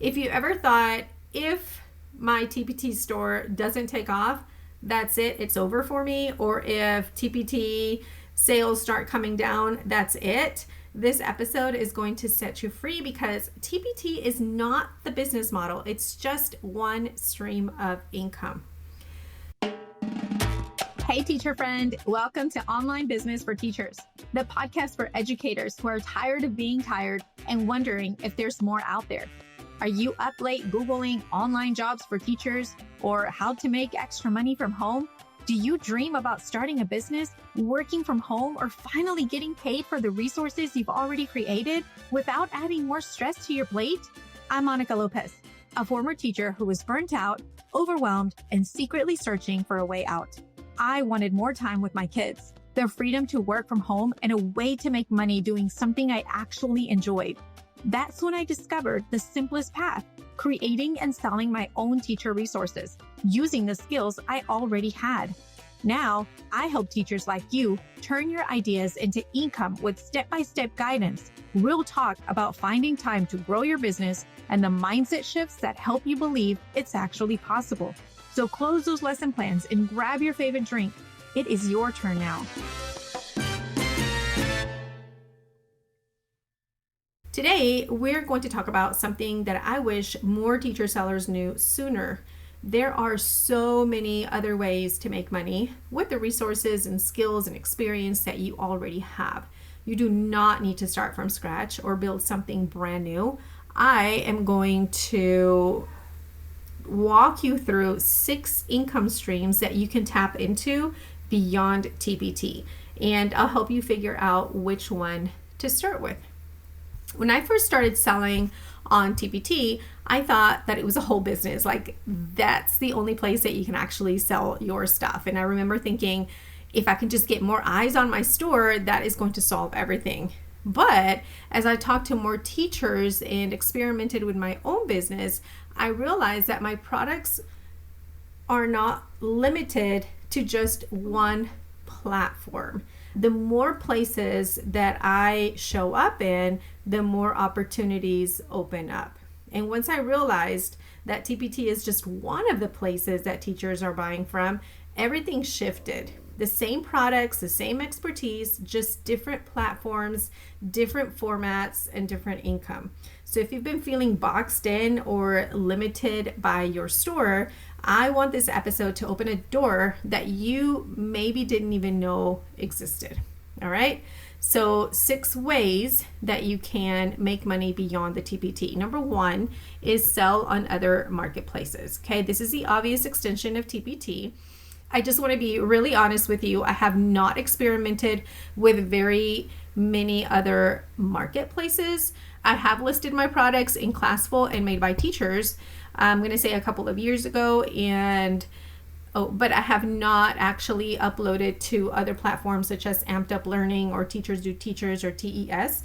If you ever thought, if my TPT store doesn't take off, that's it, it's over for me, or if TPT sales start coming down, that's it, this episode is going to set you free, because TPT is not the business model. It's just one stream of income. Hey, teacher friend. Welcome to Online Business for Teachers, the podcast for educators who are tired of being tired and wondering if there's more out there. Are you up late Googling online jobs for teachers or how to make extra money from home? Do you dream about starting a business, working from home, or finally getting paid for the resources you've already created without adding more stress to your plate? I'm Monica Lopez, a former teacher who was burnt out, overwhelmed, and secretly searching for a way out. I wanted more time with my kids, the freedom to work from home, and a way to make money doing something I actually enjoyed. That's when I discovered the simplest path: creating and selling my own teacher resources, using the skills I already had. Now, I help teachers like you turn your ideas into income with step-by-step guidance, real talk about finding time to grow your business, and the mindset shifts that help you believe it's actually possible. So close those lesson plans and grab your favorite drink. It is your turn now. Today, we're going to talk about something that I wish more teacher sellers knew sooner. There are so many other ways to make money with the resources and skills and experience that you already have. You do not need to start from scratch or build something brand new. I am going to walk you through 6 income streams that you can tap into beyond TPT, and I'll help you figure out which one to start with. When I first started selling on TPT, I thought that it was a whole business. Like, that's the only place that you can actually sell your stuff. And I remember thinking, if I can just get more eyes on my store, that is going to solve everything. But as I talked to more teachers and experimented with my own business, I realized that my products are not limited to just one platform. The more places that I show up in, the more opportunities open up. And once I realized that TPT is just one of the places that teachers are buying from, everything shifted. The same products, the same expertise, just different platforms, different formats, and different income. So if you've been feeling boxed in or limited by your store, I want this episode to open a door that you maybe didn't even know existed. All right. So 6 ways that you can make money beyond the TPT. Number 1 is sell on other marketplaces. Okay. This is the obvious extension of TPT. I just want to be really honest with you. I have not experimented with very many other marketplaces. I have listed my products in Classful and Made by Teachers. I'm going to say a couple of years ago, but I have not actually uploaded to other platforms such as Amped Up Learning or Teachers Do Teachers or TES.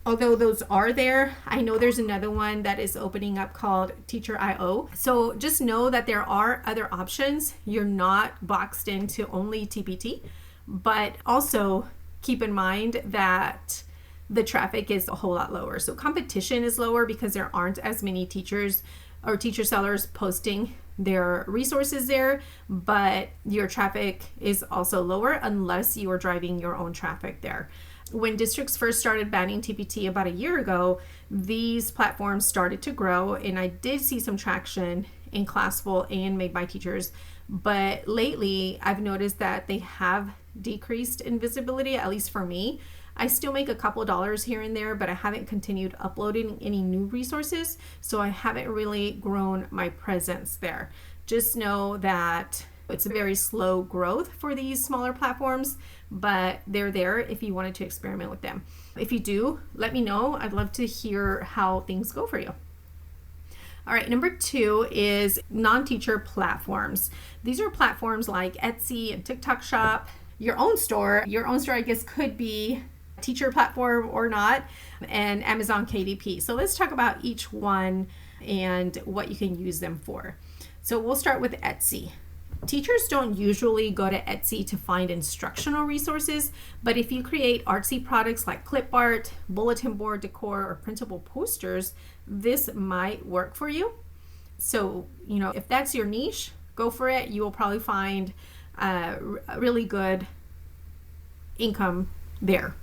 Although those are there, I know there's another one that is opening up called Teacher.io. So just know that there are other options. You're not boxed into only TPT, but also keep in mind that the traffic is a whole lot lower. So competition is lower because there aren't as many teachers or teacher sellers posting their resources there, but your traffic is also lower unless you are driving your own traffic there. When districts first started banning TPT about a year ago, these platforms started to grow, and I did see some traction in Classful and Made by Teachers. But lately, I've noticed that they have decreased in visibility, at least for me. I still make a couple dollars here and there, but I haven't continued uploading any new resources, so I haven't really grown my presence there. Just know that it's a very slow growth for these smaller platforms, but they're there if you wanted to experiment with them. If you do, let me know. I'd love to hear how things go for you. All right, number 2 is non-teacher platforms. These are platforms like Etsy and TikTok Shop. Your own store, I guess, could be a teacher platform or not, and Amazon KDP. So let's talk about each one and what you can use them for. So we'll start with Etsy. Teachers don't usually go to Etsy to find instructional resources, but if you create artsy products like clip art, bulletin board decor, or printable posters, this might work for you. So, if that's your niche, go for it. You will probably find a really good income there.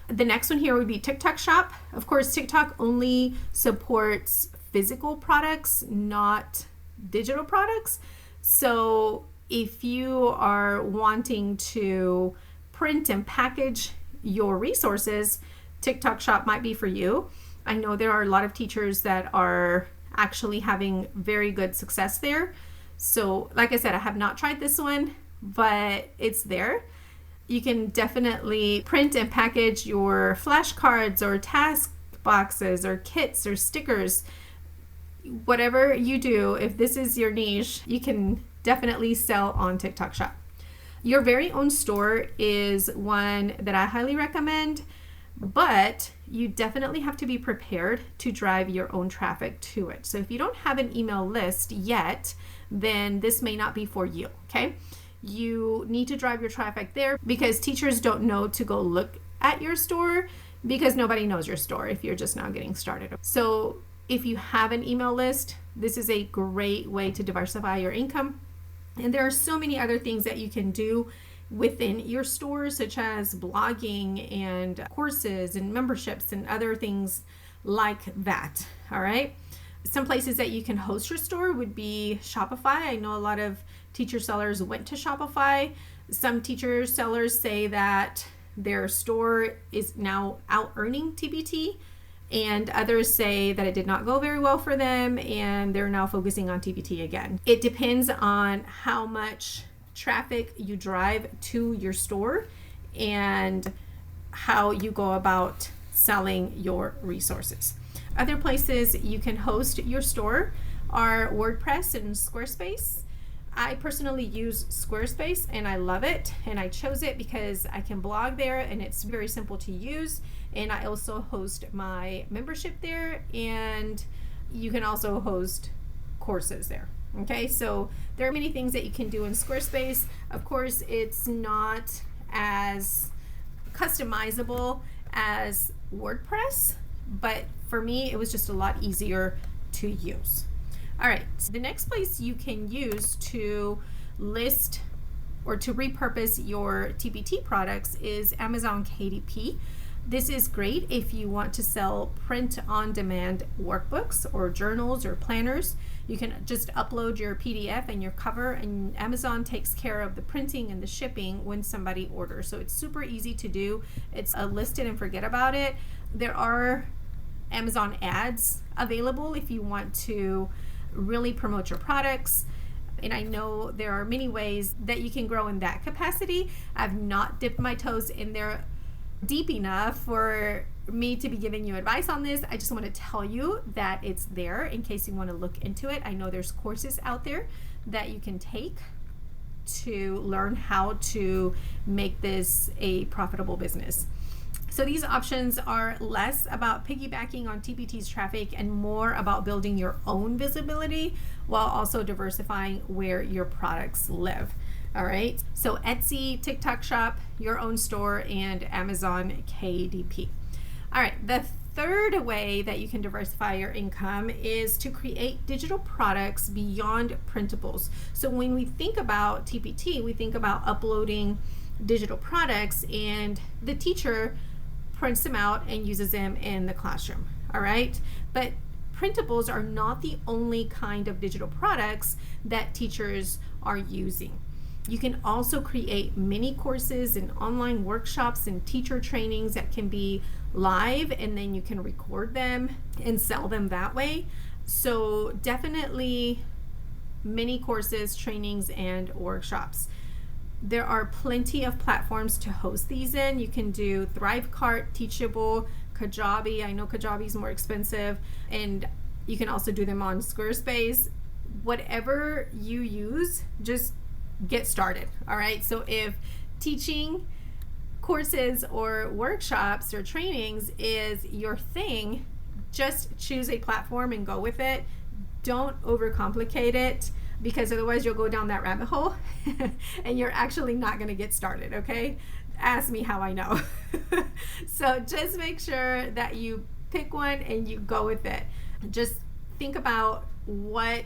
The next one here would be TikTok Shop. Of course, TikTok only supports physical products, not digital products. So if you are wanting to print and package your resources, TikTok Shop might be for you. I know there are a lot of teachers that are actually having very good success there. So like I said, I have not tried this one, but it's there. You can definitely print and package your flashcards or task boxes or kits or stickers. Whatever you do, if this is your niche, you can definitely sell on TikTok Shop. Your very own store is one that I highly recommend, but you definitely have to be prepared to drive your own traffic to it. So if you don't have an email list yet, then this may not be for you, okay? You need to drive your traffic there because teachers don't know to go look at your store because nobody knows your store if you're just now getting started. So if you have an email list, this is a great way to diversify your income. And there are so many other things that you can do within your store, such as blogging and courses and memberships and other things like that. All right. Some places that you can host your store would be Shopify. I know a lot of teacher sellers went to Shopify. Some teacher sellers say that their store is now out earning TPT, and others say that it did not go very well for them and they're now focusing on TPT again. It depends on how much traffic you drive to your store and how you go about selling your resources. Other places you can host your store are WordPress and Squarespace. I personally use Squarespace and I love it, and I chose it because I can blog there and it's very simple to use, and I also host my membership there, and you can also host courses there. Okay, so there are many things that you can do in Squarespace. Of course, it's not as customizable as WordPress, but for me, it was just a lot easier to use. All right, so the next place you can use to list or to repurpose your TPT products is Amazon KDP. This is great if you want to sell print-on-demand workbooks or journals or planners. You can just upload your PDF and your cover, and Amazon takes care of the printing and the shipping when somebody orders. So it's super easy to do. It's a list it and forget about it. There are Amazon ads available if you want to really promote your products. And I know there are many ways that you can grow in that capacity. I've not dipped my toes in there deep enough for me to be giving you advice on this. I just want to tell you that it's there in case you want to look into it. I know there's courses out there that you can take to learn how to make this a profitable business. So these options are less about piggybacking on TPT's traffic and more about building your own visibility while also diversifying where your products live. All right, so Etsy, TikTok Shop, your own store, and Amazon KDP. All right, the third way that you can diversify your income is to create digital products beyond printables. So when we think about TPT, we think about uploading digital products, and the teacher prints them out and uses them in the classroom. All right, but printables are not the only kind of digital products that teachers are using. You can also create mini courses and online workshops and teacher trainings that can be live, and then you can record them and sell them that way. So definitely mini courses, trainings, and workshops. There are plenty of platforms to host these in. You can do Thrivecart, Teachable, Kajabi. I know Kajabi is more expensive, and you can also do them on Squarespace. Whatever you use, just get started. All right, so if teaching courses or workshops or trainings is your thing, just choose a platform and go with it. Don't overcomplicate it, because otherwise you'll go down that rabbit hole and you're actually not going to get started. Okay, ask me how I know. So just make sure that you pick one and you go with it. Just think about what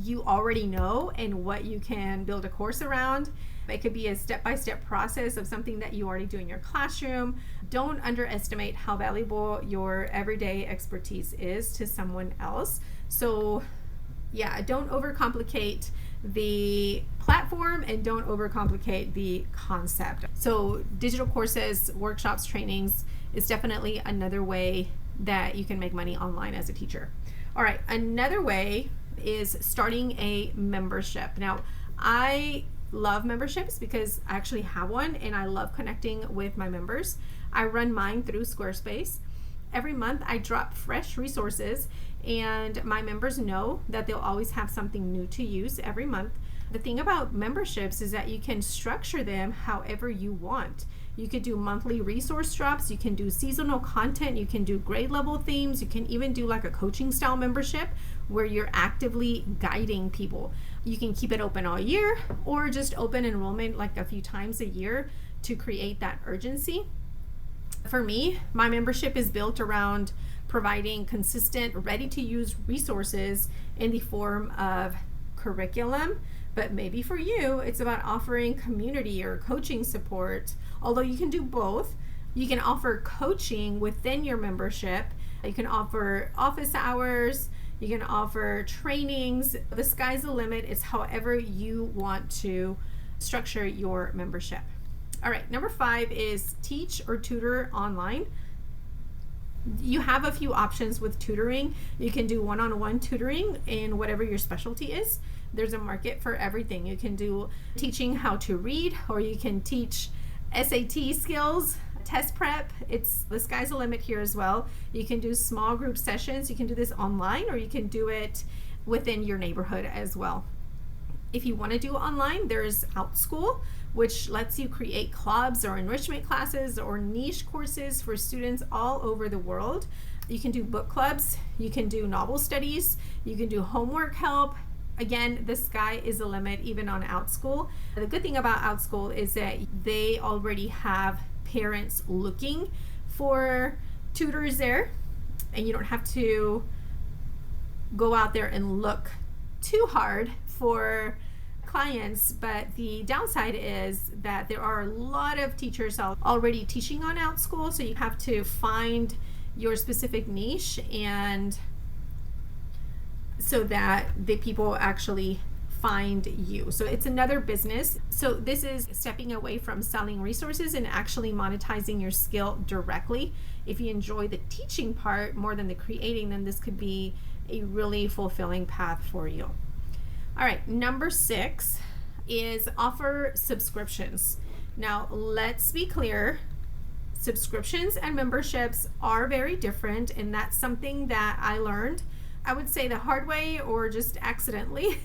you already know and what you can build a course around. It could be a step-by-step process of something that you already do in your classroom. Don't underestimate how valuable your everyday expertise is to someone else. So yeah, don't overcomplicate the platform and don't overcomplicate the concept. So digital courses, workshops, trainings is definitely another way that you can make money online as a teacher. All right, another way is starting a membership. Now, I love memberships because I actually have one and I love connecting with my members. I run mine through Squarespace. Every month I drop fresh resources and my members know that they'll always have something new to use every month. The thing about memberships is that you can structure them however you want. You could do monthly resource drops, you can do seasonal content, you can do grade level themes, you can even do like a coaching style membership where you're actively guiding people. You can keep it open all year or just open enrollment like a few times a year to create that urgency. For me, my membership is built around providing consistent, ready to use resources in the form of curriculum. But maybe for you, it's about offering community or coaching support. Although you can do both, you can offer coaching within your membership. You can offer office hours. You can offer trainings. The sky's the limit. It's however you want to structure your membership. All right, number 5 is teach or tutor online. You have a few options with tutoring. You can do one-on-one tutoring in whatever your specialty is. There's a market for everything. You can do teaching how to read, or you can teach SAT skills, test prep. The sky's the limit here as well. You can do small group sessions. You can do this online, or you can do it within your neighborhood as well. If you want to do online, there's OutSchool, which lets you create clubs or enrichment classes or niche courses for students all over the world. You can do book clubs, you can do novel studies, you can do homework help. Again, the sky is the limit even on OutSchool. The good thing about OutSchool is that they already have parents looking for tutors there, and you don't have to go out there and look too hard for clients. But the downside is that there are a lot of teachers already teaching on OutSchool, so you have to find your specific niche, and so that the people actually find you. So it's another business. So this is stepping away from selling resources and actually monetizing your skill directly. If you enjoy the teaching part more than the creating, then this could be a really fulfilling path for you. All right, number 6 is offer subscriptions. Now, let's be clear. Subscriptions and memberships are very different, and that's something that I learned, I would say the hard way or just accidentally,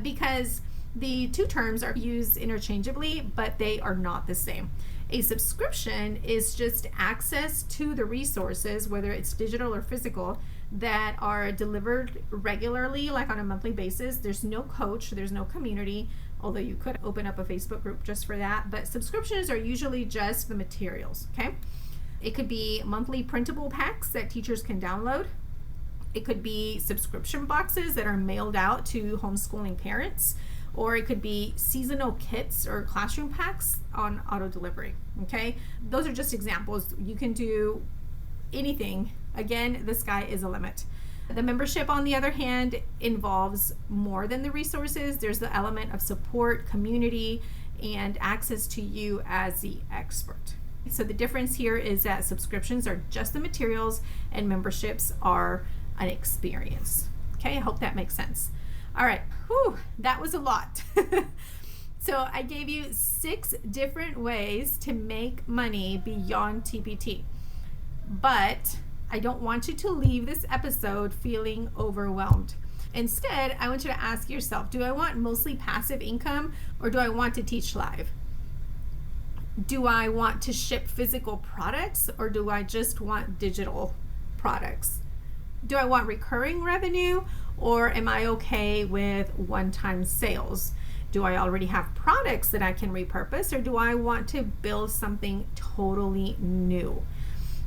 because the two terms are used interchangeably, but they are not the same. A subscription is just access to the resources, whether it's digital or physical, that are delivered regularly, like on a monthly basis. There's no coach, there's no community, although you could open up a Facebook group just for that. But subscriptions are usually just the materials, okay? It could be monthly printable packs that teachers can download. It could be subscription boxes that are mailed out to homeschooling parents, or it could be seasonal kits or classroom packs on auto delivery, okay? Those are just examples. You can do anything. Again, the sky is a limit. The membership, on the other hand, involves more than the resources. There's the element of support, community, and access to you as the expert. So the difference here is that subscriptions are just the materials and memberships are an experience. Okay, I hope that makes sense. All right, whew, that was a lot. So I gave you 6 different ways to make money beyond TPT. But I don't want you to leave this episode feeling overwhelmed. Instead, I want you to ask yourself, do I want mostly passive income, or do I want to teach live? Do I want to ship physical products, or do I just want digital products? Do I want recurring revenue, or am I okay with one-time sales? Do I already have products that I can repurpose, or do I want to build something totally new?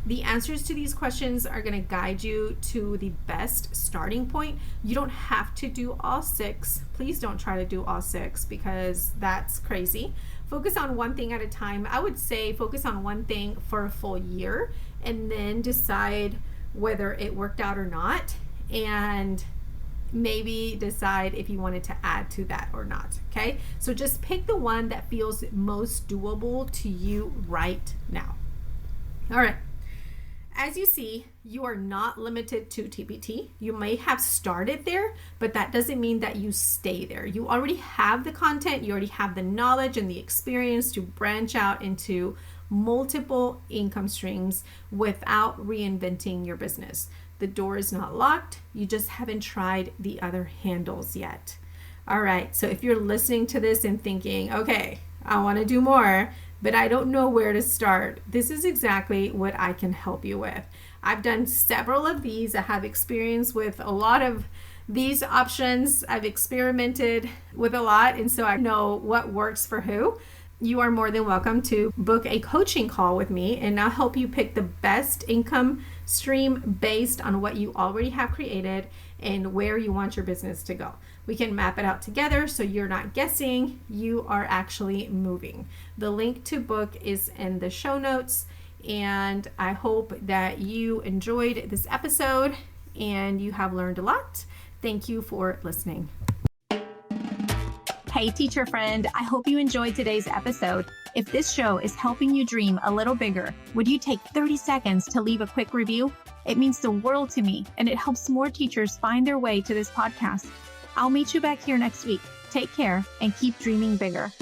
The answers to these questions are going to guide you to the best starting point. You don't have to do all 6. Please don't try to do all 6 because that's crazy. Focus on one thing at a time. I would say focus on one thing for a full year and then decide whether it worked out or not, and maybe decide if you wanted to add to that or not. Okay, so just pick the one that feels most doable to you right now. All right. As you see, you are not limited to TPT. You may have started there, but that doesn't mean that you stay there. You already have the content, you already have the knowledge and the experience to branch out into multiple income streams without reinventing your business. The door is not locked. You just haven't tried the other handles yet. All right, so if you're listening to this and thinking, okay, I want to do more, but I don't know where to start, this is exactly what I can help you with. I've done several of these. I have experience with a lot of these options. I've experimented with a lot, and so I know what works for who. You are more than welcome to book a coaching call with me, and I'll help you pick the best income stream based on what you already have created and where you want your business to go. We can map it out together so you're not guessing, you are actually moving. The link to book is in the show notes, and I hope that you enjoyed this episode and you have learned a lot. Thank you for listening. Hey, teacher friend, I hope you enjoyed today's episode. If this show is helping you dream a little bigger, would you take 30 seconds to leave a quick review? It means the world to me, and it helps more teachers find their way to this podcast. I'll meet you back here next week. Take care and keep dreaming bigger.